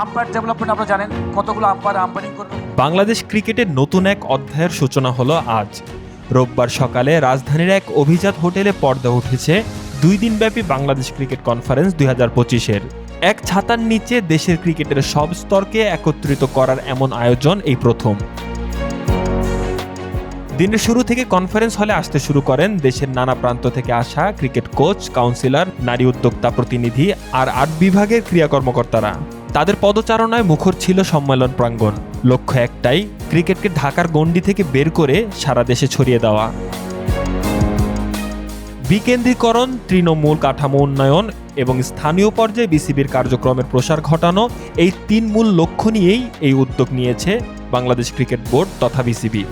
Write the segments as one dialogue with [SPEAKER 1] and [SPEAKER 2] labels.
[SPEAKER 1] Umpire development আপনারা জানেন, কতগুলো আম্পায়ার আম্পায়ারিং করবে।
[SPEAKER 2] বাংলাদেশ ক্রিকেটের নতুন এক অধ্যায়ের সূচনা হলো আজ। রোববার সকালে রাজধানীর এক অভিজাত হোটেলে পর্দা উঠেছে 2 দিনব্যাপী বাংলাদেশ ক্রিকেট কনফারেন্স 2025-এর। এক ছাতার নিচে দেশের ক্রিকেটের সব স্তরকে একত্রিত করার এমন আয়োজন এই প্রথম। দিনের শুরু থেকে কনফারেন্স হলে আসতে শুরু করেন দেশের নানা প্রান্ত থেকে আসা ক্রিকেট কোচ, কাউন্সিলর, নারী উদ্যোক্তা প্রতিনিধি আর 8 বিভাগের ক্রীড়া কর্মকর্তারা। তাদের পদচারণায় মুখর ছিল সম্মেলন প্রাঙ্গণ। লক্ষ্য একটাই, ক্রিকেটকে ঢাকার গণ্ডি থেকে বের করে সারা দেশে ছড়িয়ে দেওয়া। বিকেন্দ্রীকরণ, তৃণমূল কাঠামো উন্নয়ন এবং স্থানীয় পর্যায়ে বিসিবির কার্যক্রমের প্রসার ঘটানো, এই 3 মূল লক্ষ্য নিয়েই এই উদ্যোগ নিয়েছে বাংলাদেশ ক্রিকেট বোর্ড তথা বিসিবি।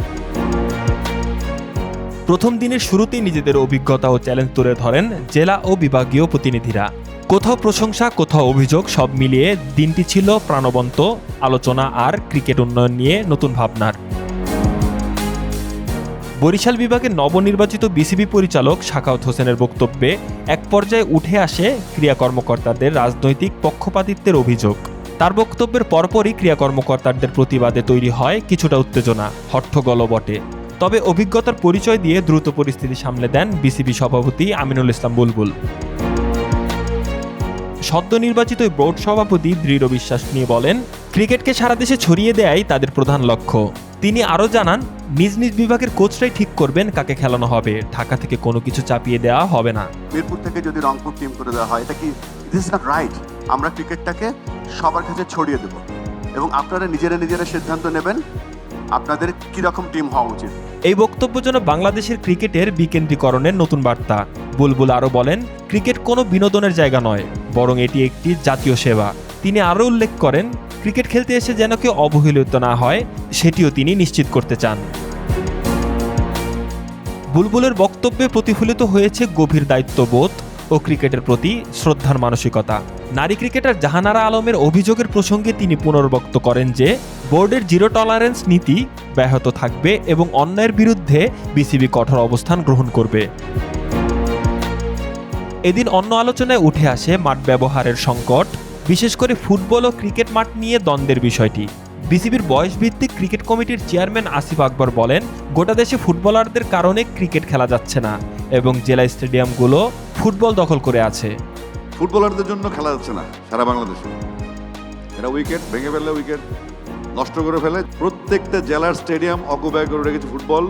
[SPEAKER 2] প্রথম দিনের শুরুতেই নিজেদের অভিজ্ঞতা ও চ্যালেঞ্জ তুলে ধরেন জেলা ও বিভাগীয় প্রতিনিধিরা। কোথাও প্রশংসা, কোথাও অভিযোগ, সব মিলিয়ে দিনটি ছিল প্রাণবন্ত আলোচনা আর ক্রিকেট উন্নয়ন নিয়ে নতুন ভাবনার। বরিশাল বিভাগের নবনির্বাচিত বিসিবি পরিচালক সাখাওয়াত হোসেনের বক্তব্যে এক পর্যায়ে উঠে আসে ক্রীড়া কর্মকর্তাদের রাজনৈতিক পক্ষপাতিত্বের অভিযোগ। তার বক্তব্যের পরপরই ক্রীড়া কর্মকর্তাদের প্রতিবাদে তৈরি হয় কিছুটা উত্তেজনা, হট্টগোলও বটে। তবে অভিজ্ঞতার পরিচয় দিয়ে দ্রুত পরিস্থিতি সামলে দেন বিসিবি সভাপতি আমিনুল ইসলাম বুলবুল। সদ্য নির্বাচিত বোর্ড সভাপতি দৃঢ় বিশ্বাস নিয়ে বলেন, ক্রিকেটকে সারা দেশে ছড়িয়ে দেয়াই তাদের প্রধান লক্ষ্য। তিনি আরও জানান, নিজ নিজ বিভাগের কোচরাই ঠিক করবেন কাকে খেলানো হবে, ঢাকা থেকে কোনো কিছু চাপিয়ে দেওয়া হবে না।
[SPEAKER 3] মিরপুর থেকে যদি রংপুর টিম করে দেওয়া হয়, এটা কি দিস ইজ রাইট? আমরা ক্রিকেটটাকে সবার কাছে ছড়িয়ে দেব এবং আপনারা নিজেরা সিদ্ধান্ত নেবেন আপনাদের কিরকম টিম হওয়া উচিত।
[SPEAKER 2] এই বক্তব্য যেন বাংলাদেশের ক্রিকেটের বিকেন্দ্রীকরণের নতুন বার্তা। বুলবুল আরও বলেন, ক্রিকেট কোনো বিনোদনের জায়গা নয়, বরং এটি একটি জাতীয় সেবা। তিনি আরও উল্লেখ করেন, ক্রিকেট খেলতে এসে যেন কেউ অবহেলিত না হয়, সেটিও তিনি নিশ্চিত করতে চান। বুলবুলের বক্তব্যে প্রতিফলিত হয়েছে গভীর দায়িত্ববোধ ও ক্রিকেটের প্রতি শ্রদ্ধার মানসিকতা। নারী ক্রিকেটার জাহানারা আলমের অভিযোগের প্রসঙ্গে তিনি পুনর্ব্যক্ত করেন যে বোর্ডের জিরো টলারেন্স নীতি ব্যাহত থাকবে এবং অন্যায়ের বিরুদ্ধে বিসিবি কঠোর অবস্থান গ্রহণ করবে। এদিন অন্য আলোচনায় উঠে আসে মাঠ ব্যবহারের সংকট, বিশেষ করে ফুটবল ও ক্রিকেট মাঠ নিয়ে দ্বন্দ্বের বিষয়টি। বিসিবির বয়সভিত্তিক ক্রিকেট কমিটির চেয়ারম্যান আসিফ আকবর বলেন, গোটা দেশে ফুটবলারদের কারণে ক্রিকেট খেলা যাচ্ছে না এবং জেলা স্টেডিয়ামগুলো ফুটবল দখল করে আছে।
[SPEAKER 4] ফুটবলারদের জন্য খেলা যাচ্ছে না সারা বাংলাদেশে। এরা উইকেট ভেঙে ফেলে, উইকেট নষ্ট করে ফেলে। প্রত্যেকটা জেলার স্টেডিয়াম অকুপাই করে রেখেছে ফুটবল।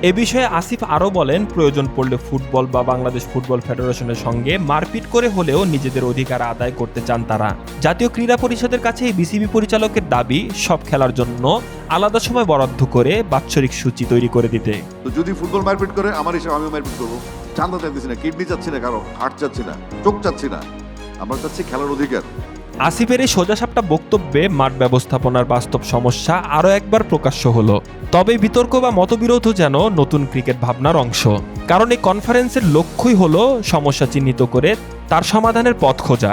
[SPEAKER 2] এ বিষয়ে আসিফ আরও বলেন, প্রয়োজন পড়লে ফুটবল বা বাংলাদেশ ফুটবল ফেডারেশনের সঙ্গে মারপিট করে হলেও নিজেদের অধিকার আদায় করতে চান তারা। জাতীয় ক্রীড়া পরিষদের কাছে এই বিসিবি পরিচালকের দাবি, সব খেলার জন্য আলাদা সময় বরাদ্দ করে বাৎসরিক সূচি তৈরি করে দিতে।
[SPEAKER 4] তো যদি ফুটবল মারপিট করে, আমার হিসাবে আমিও মারপিট করবো। চান্দা চাইতেছি না, কিডনি চাচ্ছি না, কারো হার্ট চাচ্ছি না, চোখ চাচ্ছি না, আমরা চাচ্ছি খেলার অধিকার।
[SPEAKER 2] আসিফের এই সোজাসাপটা বক্তব্যে মাঠ ব্যবস্থাপনার বাস্তব সমস্যা আরও একবার প্রকাশ্য হলো। তবে বিতর্ক বা মতবিরোধও যেন নতুন ক্রিকেট ভাবনার অংশ, কারণ এই কনফারেন্সের লক্ষ্যই হলো সমস্যা চিহ্নিত করে তার সমাধানের পথ খোঁজা।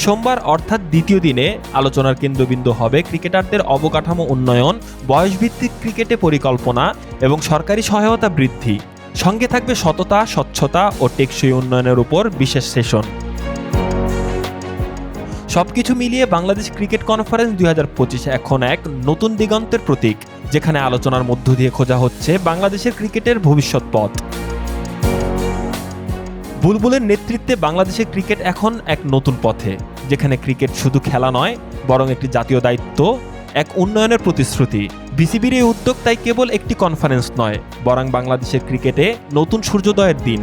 [SPEAKER 2] সোমবার অর্থাৎ দ্বিতীয় দিনে আলোচনার কেন্দ্রবিন্দু হবে ক্রিকেটারদের অবকাঠামো উন্নয়ন, বয়সভিত্তিক ক্রিকেটে পরিকল্পনা এবং সরকারি সহায়তা বৃদ্ধি। সঙ্গে থাকবে সততা, স্বচ্ছতা ও টেকসই উন্নয়নের উপর বিশেষ সেশন। সবকিছু মিলিয়ে বাংলাদেশ ক্রিকেট কনফারেন্স 2025 এখন এক নতুন দিগন্তের প্রতীক, যেখানে আলোচনার মধ্য দিয়ে খোঁজা হচ্ছে বাংলাদেশের ক্রিকেটের ভবিষ্যৎ পথ। বুলবুলের নেতৃত্বে বাংলাদেশের ক্রিকেট এখন এক নতুন পথে, যেখানে ক্রিকেট শুধু খেলা নয়, বরং একটি জাতীয় দায়িত্ব, এক উন্নয়নের প্রতিশ্রুতি। বিসিবির এই উদ্যোগ তাই কেবল একটি কনফারেন্স নয়, বরং বাংলাদেশের ক্রিকেটে নতুন সূর্যোদয়ের দিন।